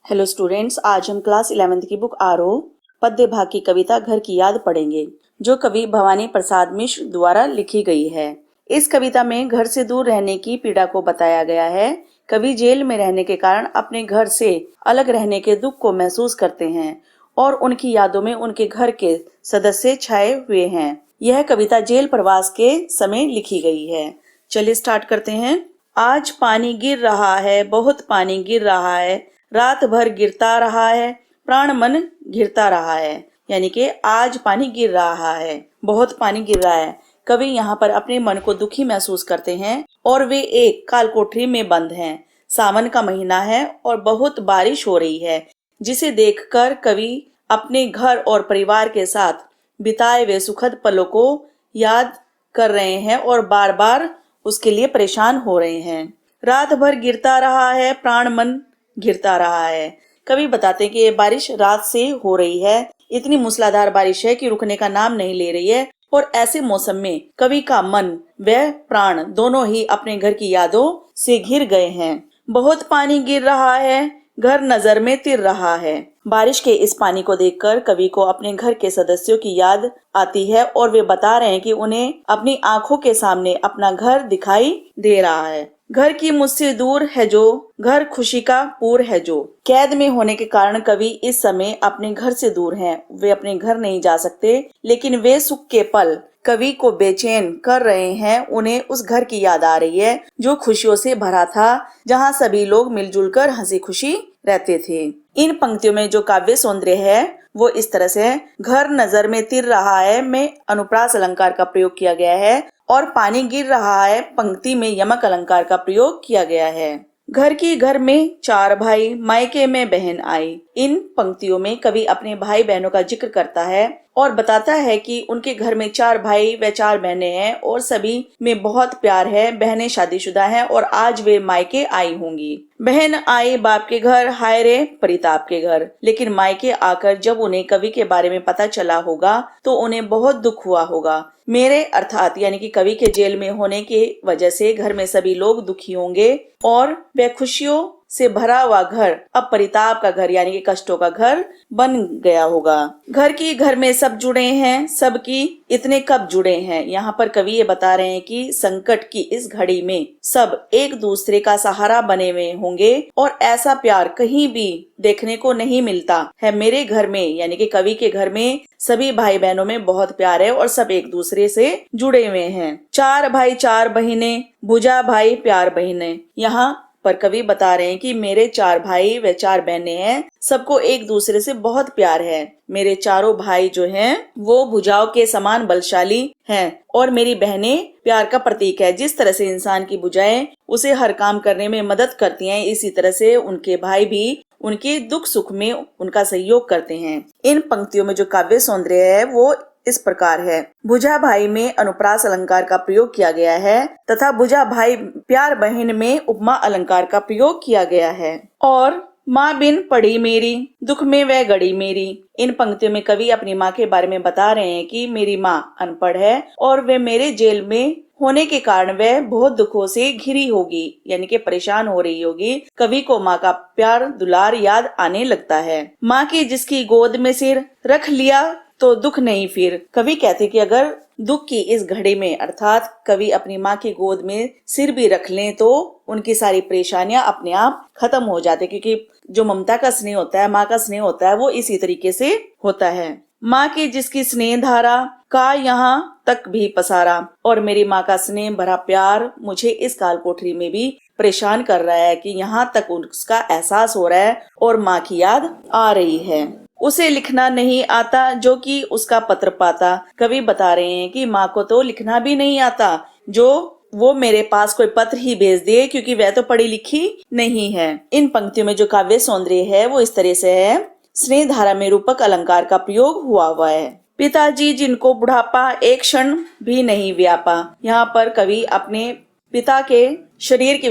Hello students, आज हम class 11th की बुक आरोह पद्य भाग की कविता घर की याद पढ़ेंगे, जो कवि भवानी प्रसाद मिश्र द्वारा लिखी गई है। इस कविता में घर से दूर रहने की पीड़ा को बताया गया है। कवि जेल में रहने के कारण अपने घर से अलग रहने के दुख को महसूस करते हैं और उनकी यादों में उनके घर के सदस्य छाए हुए हैं। यह कविता जेल प्रवास के समय लिखी गई है। चलिए स्टार्ट करते हैं। आज पानी गिर रहा है, बहुत पानी गिर रहा है, रात भर गिरता रहा है, प्राण मन घिरता रहा है। यानी कि आज पानी गिर रहा है, बहुत पानी गिर रहा है। कवि यहाँ पर अपने मन को दुखी महसूस करते हैं और वे एक काल कोठरी में बंद हैं। सावन का महीना है और बहुत बारिश हो रही है, जिसे देखकर कवि अपने घर और परिवार के साथ बिताए हुए सुखद पलों को याद कर रहे हैं और बार बार उसके लिए परेशान हो रहे हैं। रात भर गिरता रहा है, प्राण मन घिरता रहा है। कवि बताते हैं कि ये बारिश रात से हो रही है, इतनी मूसलाधार बारिश है कि रुकने का नाम नहीं ले रही है। और ऐसे मौसम में कवि का मन व प्राण दोनों ही अपने घर की यादों से घिर गए हैं। बहुत पानी गिर रहा है, घर नजर में तिर रहा है। बारिश के इस पानी को देखकर कवि को अपने घर के सदस्यों की याद आती है और वे बता रहे हैं कि उन्हें अपनी आंखों के सामने अपना घर दिखाई दे रहा है। घर की मुझसे दूर है जो, घर खुशी का पूर है जो। कैद में होने के कारण कवि इस समय अपने घर से दूर हैं। वे अपने घर नहीं जा सकते, लेकिन वे सुख के पल कवि को बेचैन कर रहे हैं। उन्हें उस घर की याद आ रही है जो खुशियों से भरा था, जहाँ सभी लोग मिलजुल कर हंसी खुशी रहते थे। इन पंक्तियों में जो काव्य सौंदर्य है वो इस तरह से है। घर नजर में तिर रहा है में अनुप्रास अलंकार का प्रयोग किया गया है और पानी गिर रहा है पंक्ति में यमक अलंकार का प्रयोग किया गया है। घर की घर में चार भाई, मायके में बहन आई। इन पंक्तियों में कवि अपने भाई बहनों का जिक्र करता है और बताता है कि उनके घर में चार भाई व चार बहनें हैं और सभी में बहुत प्यार है। बहनें शादीशुदा हैं और आज वे मायके आई होंगी। बहन आई बाप के घर, हाय रे परिताप के घर। लेकिन मायके आकर जब उन्हें कवि के बारे में पता चला होगा तो उन्हें बहुत दुख हुआ होगा। मेरे अर्थात यानी कि कवि के जेल में होने की वजह से घर में सभी लोग दुखी होंगे और वह खुशियों से भरा हुआ घर अब परिताप का घर यानी कि कष्टों का घर बन गया होगा। घर की घर में सब जुड़े हैं, सबकी इतने कब जुड़े हैं। यहाँ पर कवि ये बता रहे हैं कि संकट की इस घड़ी में सब एक दूसरे का सहारा बने हुए होंगे और ऐसा प्यार कहीं भी देखने को नहीं मिलता है। मेरे घर में यानी कि कवि के घर में सभी भाई बहनों में बहुत प्यार है और सब एक दूसरे से जुड़े हुए हैं। चार भाई चार बहिनें, भुजा भाई प्यार बहिनें। यहाँ पर कवि बता रहे हैं कि मेरे चार भाई व चार बहनें हैं, सबको एक दूसरे से बहुत प्यार है। मेरे चारों भाई जो हैं वो भुजाओं के समान बलशाली हैं और मेरी बहनें प्यार का प्रतीक है। जिस तरह से इंसान की भुजाएं उसे हर काम करने में मदद करती हैं, इसी तरह से उनके भाई भी उनके दुख सुख में उनका सहयोग करते हैं। इन पंक्तियों में जो काव्य सौंदर्य है वो इस प्रकार है। भुजा भाई में अनुप्रास अलंकार का प्रयोग किया गया है तथा भुजा भाई प्यार बहन में उपमा अलंकार का प्रयोग किया गया है। और माँ बिन पड़ी मेरी, दुख में वह गड़ी मेरी। इन पंक्तियों में कवि अपनी माँ के बारे में बता रहे हैं कि मेरी माँ अनपढ़ है और वे मेरे जेल में होने के कारण वह बहुत दुखों से घिरी होगी यानी कि परेशान हो रही होगी। कवि को माँ का प्यार दुलार याद आने लगता है। माँ की जिसकी गोद में सिर रख लिया तो दुख नहीं फिर। कवि कहते कि अगर दुख की इस घड़ी में अर्थात कवि अपनी माँ की गोद में सिर भी रख लें तो उनकी सारी परेशानियां अपने आप खत्म हो जाती, क्योंकि जो ममता का स्नेह होता है, माँ का स्नेह होता है, वो इसी तरीके से होता है। माँ की जिसकी स्नेह धारा का यहाँ तक भी पसारा। और मेरी माँ का स्नेह भरा प्यार मुझे इस काल कोठरी में भी परेशान कर रहा है कि यहाँ तक उसका एहसास हो रहा है और माँ की याद आ रही है। उसे लिखना नहीं आता जो कि उसका पत्र पाता। कवि बता रहे हैं कि माँ को तो लिखना भी नहीं आता, जो वो मेरे पास कोई पत्र ही भेज दे, क्योंकि वह तो पढ़ी लिखी नहीं है। इन पंक्तियों में जो काव्य सौंदर्य है वो इस तरह से है। स्नेह धारा में रूपक अलंकार का प्रयोग हुआ है। पिताजी जिनको बुढ़ापा एक क्षण भी नहीं व्यापा। यहाँ पर कवि अपने पिता के शरीर की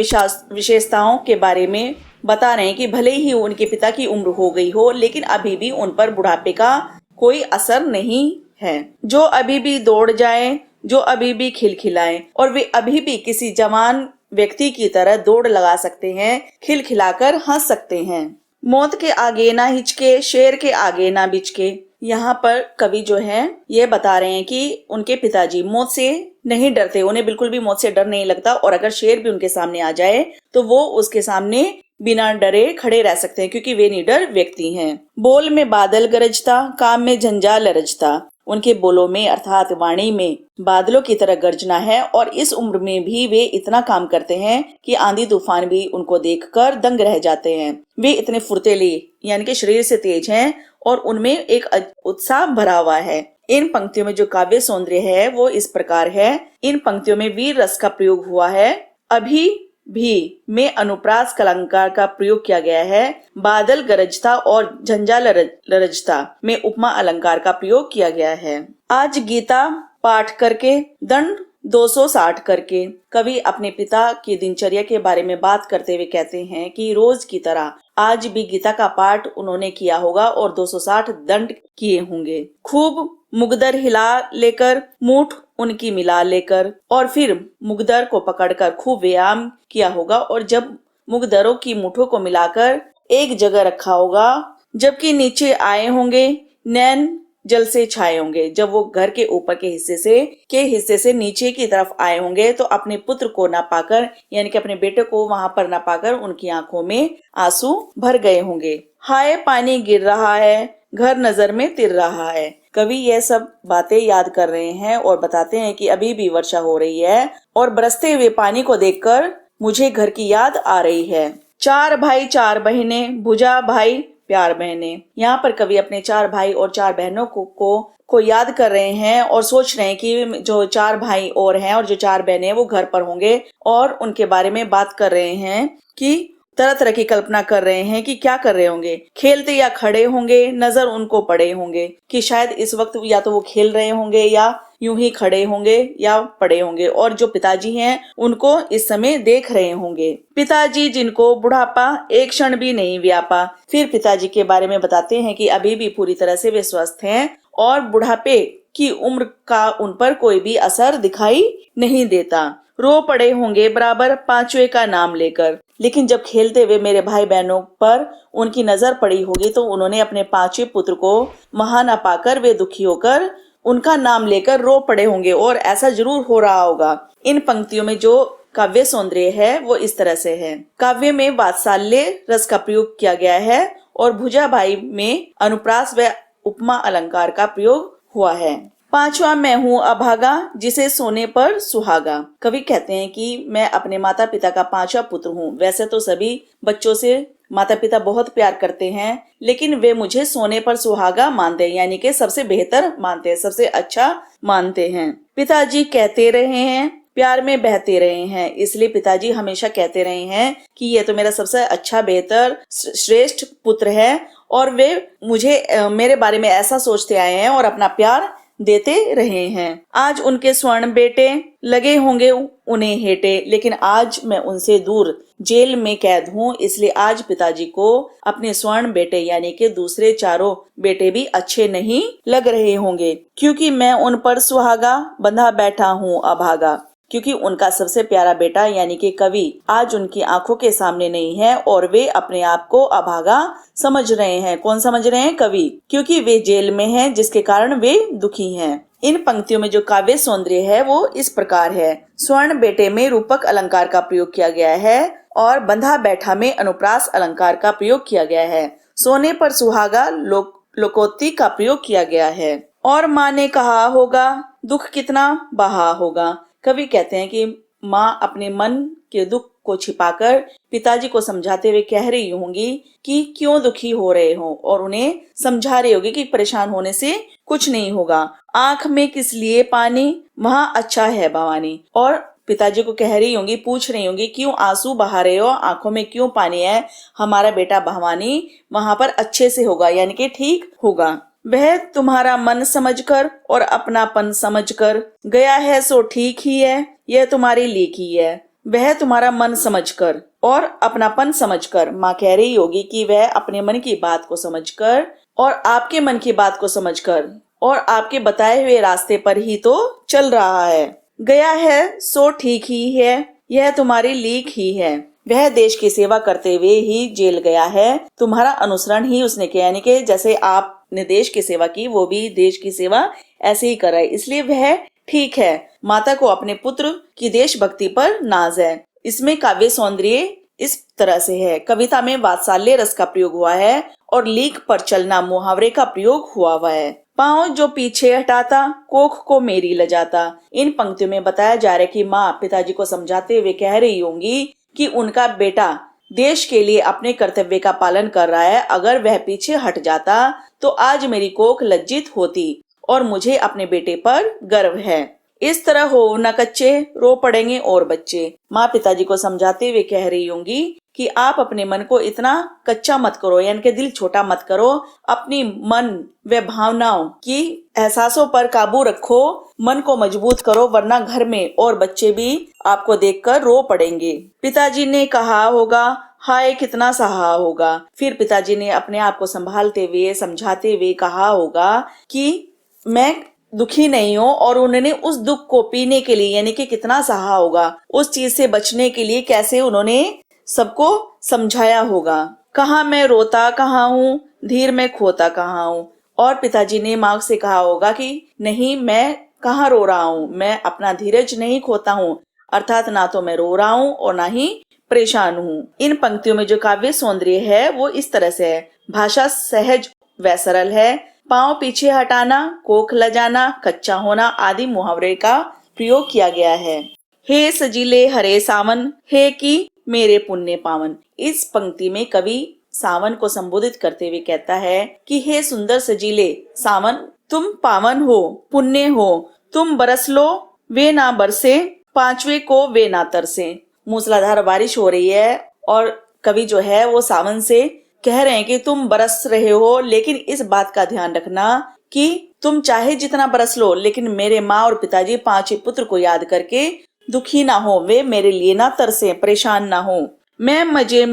विशेषताओं के बारे में बता रहे हैं कि भले ही उनके पिता की उम्र हो गई हो, लेकिन अभी भी उन पर बुढ़ापे का कोई असर नहीं है। जो अभी भी दौड़ जाए, जो अभी भी खिलखिलाए, और वे अभी भी किसी जवान व्यक्ति की तरह दौड़ लगा सकते हैं, खिलखिलाकर हंस सकते हैं। मौत के आगे ना हिचके, शेर के आगे ना बिचके। यहाँ पर कवि जो है ये बता रहे हैं कि उनके पिताजी मौत से नहीं डरते, उन्हें बिल्कुल भी मौत से डर नहीं लगता, और अगर शेर भी उनके सामने आ जाए तो वो उसके सामने बिना डरे खड़े रह सकते हैं, क्योंकि वे निडर व्यक्ति हैं। बोल में बादल गरजता, काम में झंझा लरजता। उनके बोलों में अर्थात वाणी में बादलों की तरह गर्जना है, और इस उम्र में भी वे इतना काम करते हैं कि आंधी तूफान भी उनको देखकर दंग रह जाते हैं। वे इतने फुर्तीले यानी कि शरीर से तेज हैं और उनमें एक उत्साह भरा हुआ है। इन पंक्तियों में जो काव्य सौंदर्य है वो इस प्रकार है। इन पंक्तियों में वीर रस का प्रयोग हुआ है। अभी भी में अनुप्रास अलंकार का प्रयोग किया गया है। बादल गरजता और झंझा लरजता में उपमा अलंकार का प्रयोग किया गया है। आज गीता पाठ करके दंड 260 करके। कवि अपने पिता की दिनचर्या के बारे में बात करते हुए कहते हैं कि रोज की तरह आज भी गीता का पाठ उन्होंने किया होगा और 260 दंड किए होंगे। खूब मुगदर हिला लेकर, मूठ उनकी मिला लेकर, और फिर मुगदर को पकड़कर खूब व्यायाम किया होगा, और जब मुगदरों की मुठों को मिलाकर एक जगह रखा होगा, जबकि नीचे आए होंगे, नैन जल से छाए होंगे। जब वो घर के ऊपर के हिस्से से नीचे की तरफ आए होंगे तो अपने पुत्र को ना पाकर, यानी कि अपने बेटे को वहां पर ना पाकर उनकी आंखों में आंसू भर गए होंगे। हाय पानी गिर रहा है, घर नजर में तिर रहा है। कवि यह सब बातें याद कर रहे हैं और बताते हैं कि अभी भी वर्षा हो रही है और बरसते हुए पानी को देखकर मुझे घर की याद आ रही है। 4 भाई 4 बहनें, भुजा भाई प्यार बहने। यहाँ पर कवि अपने 4 भाई और 4 बहनों को याद कर रहे हैं और सोच रहे हैं कि जो 4 भाई और हैं और जो 4 बहनें वो घर पर होंगे, और उनके बारे में बात कर रहे हैं कि तरह तरह की कल्पना कर रहे हैं कि क्या कर रहे होंगे। खेलते या खड़े होंगे, नजर उनको पड़े होंगे कि शायद इस वक्त या तो वो खेल रहे होंगे या यूं ही खड़े होंगे या पड़े होंगे, और जो पिताजी हैं उनको इस समय देख रहे होंगे। पिताजी जिनको बुढ़ापा एक क्षण भी नहीं व्यापा। फिर पिताजी के बारे में बताते हैं कि अभी भी पूरी तरह से वे स्वस्थ हैं और बुढ़ापे की उम्र का उन पर कोई भी असर दिखाई नहीं देता। रो पड़े होंगे बराबर पांचवे का नाम लेकर, लेकिन जब खेलते हुए मेरे भाई बहनों पर उनकी नजर पड़ी होगी तो उन्होंने अपने 5वें पुत्र को वहां न पाकर वे दुखी होकर उनका नाम लेकर रो पड़े होंगे, और ऐसा जरूर हो रहा होगा। इन पंक्तियों में जो काव्य सौंदर्य है वो इस तरह से है। काव्य में वात्सल्य रस का प्रयोग किया गया है और भुजा भाई में अनुप्रास व उपमा अलंकार का प्रयोग हुआ है। 5वां मैं हूँ अभागा, जिसे सोने पर सुहागा। कवि कहते हैं कि मैं अपने माता पिता का 5वां पुत्र हूँ। वैसे तो सभी बच्चों से माता पिता बहुत प्यार करते हैं, लेकिन वे मुझे सोने पर सुहागा मानते हैं, यानी कि सबसे बेहतर मानते हैं, सबसे अच्छा मानते हैं। पिताजी कहते रहे हैं, प्यार में बहते रहे हैं, इसलिए पिताजी हमेशा कहते रहे हैं कि ये तो मेरा सबसे अच्छा, बेहतर, श्रेष्ठ पुत्र है, और वे मुझे मेरे बारे में ऐसा सोचते आए हैं और अपना प्यार देते रहे हैं। आज उनके स्वर्ण बेटे लगे होंगे उन्हें हेटे, लेकिन आज मैं उनसे दूर जेल में कैद हूँ, इसलिए आज पिताजी को अपने स्वर्ण बेटे यानी कि दूसरे 4 बेटे भी अच्छे नहीं लग रहे होंगे, क्योंकि मैं उन पर सुहागा बंधा बैठा हूँ अभागा। क्योंकि उनका सबसे प्यारा बेटा यानी कि कवि आज उनकी आंखों के सामने नहीं है और वे अपने आप को अभागा समझ रहे हैं। कौन समझ रहे हैं? कवि, क्योंकि वे जेल में हैं, जिसके कारण वे दुखी हैं। इन पंक्तियों में जो काव्य सौंदर्य है वो इस प्रकार है। स्वर्ण बेटे में रूपक अलंकार का प्रयोग किया गया है और बंधा बैठा में अनुप्रास अलंकार का प्रयोग किया गया है। सोने पर सुहागा लोकोक्ति का प्रयोग किया गया है। और माँ ने कहा होगा दुख कितना बहा होगा। कवि कहते हैं कि माँ अपने मन के दुख को छिपाकर पिताजी को समझाते हुए कह रही होंगी कि क्यों दुखी हो रहे हो, और उन्हें समझा रही होगी कि परेशान होने से कुछ नहीं होगा। आंख में किस लिए पानी, वहां अच्छा है भवानी। और पिताजी को कह रही होंगी, पूछ रही होंगी क्यों आंसू बहा रहे हो, आंखों में क्यों पानी है, हमारा बेटा भवानी वहां पर अच्छे से होगा, यानी कि ठीक होगा। वह तुम्हारा मन समझकर और अपनापन समझकर गया है सो ठीक ही है, यह तुम्हारी लीक ही है। वह तुम्हारा मन समझकर और अपनापन समझकर, माँ कह रही होगी कि वह अपने मन की बात को समझकर और आपके मन की बात को समझकर और आपके बताए हुए रास्ते पर ही तो चल रहा है। गया है सो ठीक ही है, यह तुम्हारी लीक ही है। वह देश की सेवा करते हुए ही जेल गया है। तुम्हारा अनुसरण ही उसने किया, यानी कि जैसे आपने देश की सेवा की वो भी देश की सेवा ऐसे ही कर रहा है, इसलिए वह ठीक है। माता को अपने पुत्र की देशभक्ति पर नाज है। इसमें काव्य सौंदर्य इस तरह से है। कविता में वात्सल्य रस का प्रयोग हुआ है और लीक पर चलना मुहावरे का प्रयोग हुआ है। पाँव जो पीछे हटाता, कोख को मेरी लजाता। इन पंक्तियों में बताया जा रहा है कि माँ पिताजी को समझाते हुए कह रही होंगी कि उनका बेटा देश के लिए अपने कर्तव्य का पालन कर रहा है। अगर वह पीछे हट जाता तो आज मेरी कोख लज्जित होती और मुझे अपने बेटे पर गर्व है। इस तरह हो न कच्चे, रो पड़ेंगे और बच्चे। माँ पिताजी को समझाते हुए कह रही होंगी कि आप अपने मन को इतना कच्चा मत करो, यानी कि दिल छोटा मत करो। अपनी मन व भावनाओं की एहसासों पर काबू रखो, मन को मजबूत करो, वरना घर में और बच्चे भी आपको देखकर रो पड़ेंगे। पिताजी ने कहा होगा, हाय कितना सहा होगा। फिर पिताजी ने अपने आप को संभालते हुए समझाते हुए कहा होगा कि मैं दुखी नहीं हूँ, और उन्होंने उस दुख को पीने के लिए यानी कि कितना सहा होगा, उस चीज से बचने के लिए कैसे उन्होंने सबको समझाया होगा। कहाँ मैं रोता कहाँ हूँ, धीर में खोता कहाँ हूँ। और पिताजी ने माँ से कहा होगा कि नहीं, मैं कहाँ रो रहा हूँ, मैं अपना धीरज नहीं खोता हूँ, अर्थात ना तो मैं रो रहा हूँ और ना ही परेशान हूँ। इन पंक्तियों में जो काव्य सौंदर्य है वो इस तरह से है। भाषा सहज व सरल है। पाँव पीछे हटाना, कोख लजाना, कच्चा होना आदि मुहावरे का प्रयोग किया गया है। हे सजीले हरे सावन, हे की मेरे पुण्य पावन। इस पंक्ति में कवि सावन को संबोधित करते हुए कहता है कि हे सुंदर सजीले सावन, तुम पावन हो, पुण्य हो। तुम बरस लो वे ना बरसे, पांचवे को वे ना तरसे। मूसलाधार बारिश हो रही है और कवि जो है वो सावन से कह रहे हैं कि तुम बरस रहे हो, लेकिन इस बात का ध्यान रखना कि तुम चाहे जितना बरस लो, लेकिन मेरे माँ और पिताजी पांच पुत्र को याद करके दुखी ना हो, वे मेरे लिए ना तरसे, परेशान ना हो। मैं मजे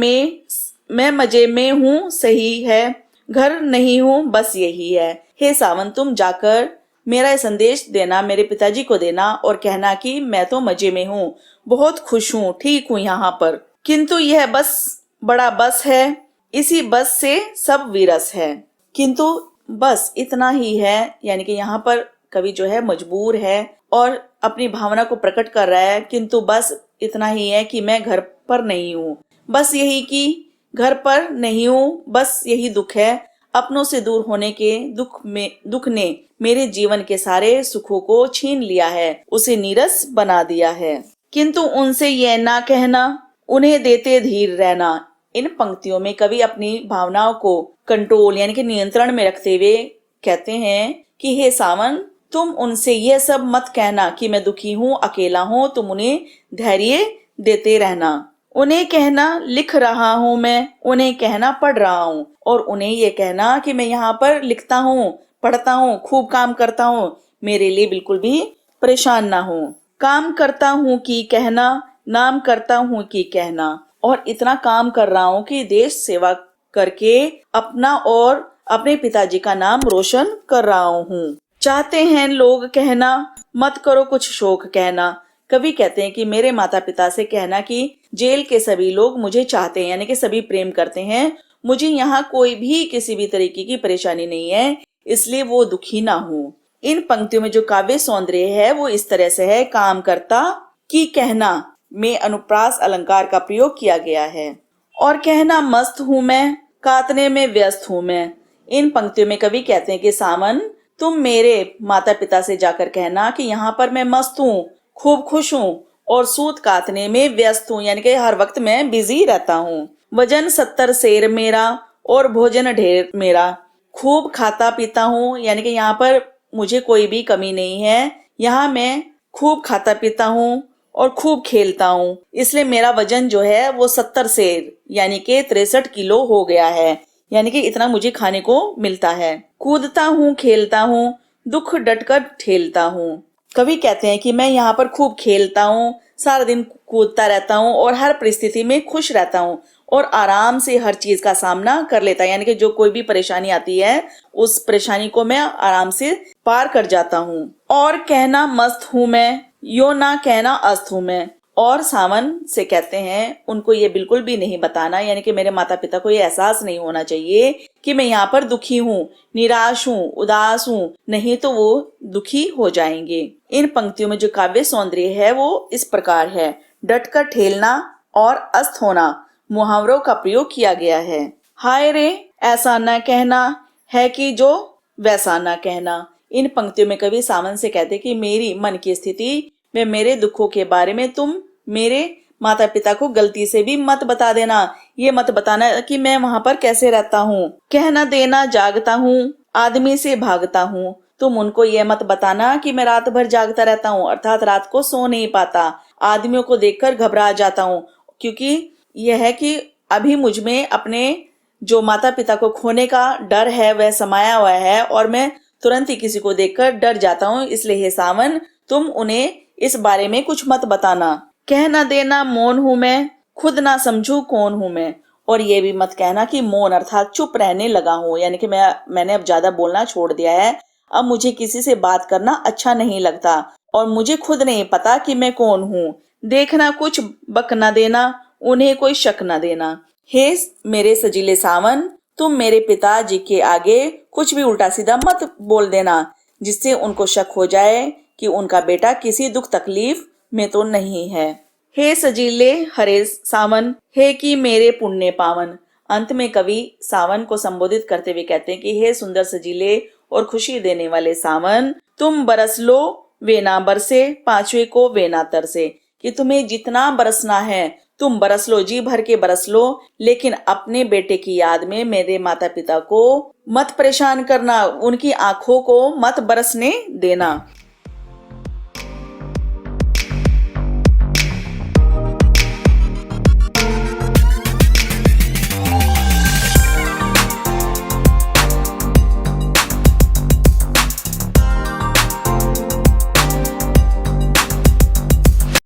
में हूँ सही है, घर नहीं हूँ बस यही है। हे सावन, तुम जाकर मेरा संदेश देना, मेरे पिताजी को देना और कहना कि मैं तो मजे में हूँ, बहुत खुश हूँ, ठीक हूँ यहाँ पर, किंतु यह बस बड़ा बस है, इसी बस से सब विरस है। किंतु बस इतना ही है, यानी कि यहाँ पर कवि जो है मजबूर है और अपनी भावना को प्रकट कर रहा है। किंतु बस इतना ही है कि मैं घर पर नहीं हूँ, बस यही कि घर पर नहीं हूँ, बस यही दुख है। अपनों से दूर होने के दुख ने मेरे जीवन के सारे सुखों को छीन लिया है, उसे नीरस बना दिया है। किंतु उनसे यह ना कहना, उन्हें देते धीर रहना। इन पंक्तियों में कवि अपनी भावनाओं को कंट्रोल यानी कि नियंत्रण में रखते हुए कहते हैं कि हे सावन, तुम उनसे यह सब मत कहना कि मैं दुखी हूँ, अकेला हूँ, तुम उन्हें धैर्य देते रहना। उन्हें कहना लिख रहा हूँ मैं, उन्हें कहना पढ़ रहा हूँ, और उन्हें ये कहना कि मैं यहाँ पर लिखता हूँ, पढ़ता हूँ, खूब काम करता हूँ, मेरे लिए बिल्कुल भी परेशान ना हो। काम करता हूँ कि कहना, नाम करता हूँ कि कहना, और इतना काम कर रहा हूँ कि देश सेवा करके अपना और अपने पिताजी का नाम रोशन कर रहा हूँ। चाहते हैं लोग कहना, मत करो कुछ शोक कहना। कवि कहते हैं कि मेरे माता पिता से कहना कि जेल के सभी लोग मुझे चाहते हैं, यानी कि सभी प्रेम करते हैं, मुझे यहाँ कोई भी किसी भी तरीके की परेशानी नहीं है, इसलिए वो दुखी ना हो। इन पंक्तियों में जो काव्य सौंदर्य है वो इस तरह से है। काम करता कि कहना में अनुप्रास अलंकार का प्रयोग किया गया है। और कहना मस्त हूँ मैं, कातने में व्यस्त हूँ मैं। इन पंक्तियों में कवि कहते हैं कि सावन, तुम मेरे माता पिता से जाकर कहना कि यहाँ पर मैं मस्त हूँ, खूब खुश हूँ और सूत कातने में व्यस्त हूँ, यानी कि हर वक्त मैं बिजी रहता हूँ। वजन 70 सेर मेरा और भोजन ढेर मेरा। खूब खाता पीता हूँ, यानी कि यहाँ पर मुझे कोई भी कमी नहीं है, यहाँ मैं खूब खाता पीता हूँ और खूब खेलता हूँ, इसलिए मेरा वजन जो है वो 70 सेर यानी कि 63 किलो हो गया है, यानी कि इतना मुझे खाने को मिलता है। कूदता हूँ, खेलता हूँ, दुख डटकर ठेलता हूँ। कवि कहते हैं कि मैं यहाँ पर खूब खेलता हूँ, सारा दिन कूदता रहता हूँ और हर परिस्थिति में खुश रहता हूँ और आराम से हर चीज का सामना कर लेता है, यानी कि जो कोई भी परेशानी आती है उस परेशानी को मैं आराम से पार कर जाता हूँ। और कहना मस्त हूँ मैं, यो ना कहना अस्त हूँ मैं। और सावन से कहते हैं उनको ये बिल्कुल भी नहीं बताना, यानी कि मेरे माता पिता को ये एहसास नहीं होना चाहिए कि मैं यहाँ पर दुखी हूँ, निराश हूँ, उदास हूँ, नहीं तो वो दुखी हो जाएंगे। इन पंक्तियों में जो काव्य सौंदर्य है वो इस प्रकार है। डट कर ठेलना और अस्त होना मुहावरों का प्रयोग किया गया है। हाय रे ऐसा न कहना है कि जो वैसा न कहना। इन पंक्तियों में कवि सावन से कहते कि मेरी मन की स्थिति में मेरे दुखों के बारे में तुम मेरे माता पिता को गलती से भी मत बता देना। ये मत बताना कि मैं वहां पर कैसे रहता हूँ। कहना देना जागता हूँ, आदमी से भागता हूँ। तुम उनको ये मत बताना कि मैं रात भर जागता रहता हूँ, अर्थात रात को सो नहीं पाता, आदमियों को देखकर घबरा जाता हूँ, क्योंकि यह है कि अभी मुझ में अपने जो माता पिता को खोने का डर है वह समाया हुआ है और मैं तुरंत ही किसी को देखकर डर जाता हूँ। इसलिए हे सावन, तुम उन्हें इस बारे में कुछ मत बताना। कहना देना मौन हूं मैं, खुद ना समझू कौन हूं मैं। और ये भी मत कहना कि मौन अर्थात चुप रहने लगा हूँ, यानी कि मैंने अब ज्यादा बोलना छोड़ दिया है, अब मुझे किसी से बात करना अच्छा नहीं लगता और मुझे खुद नहीं पता कि मैं कौन हूँ। देखना कुछ बक न देना, उन्हें कोई शक न देना। हे मेरे सजीले सावन, तुम मेरे पिताजी के आगे कुछ भी उल्टा सीधा मत बोल देना जिससे उनको शक हो जाए कि उनका बेटा किसी दुख तकलीफ में तो नहीं है। हे सजीले हरे सावन, हे कि मेरे पुण्य पावन। अंत में कवि सावन को संबोधित करते हुए कहते हैं कि हे सुंदर सजीले और खुशी देने वाले सावन, तुम बरस लो वे ना बरसे, पांचवे को वे ना तरसे। कि तुम्हें जितना बरसना है तुम बरस लो, जी भर के बरस लो, लेकिन अपने बेटे की याद में मेरे माता पिता को मत परेशान करना, उनकी आंखों को मत बरसने देना।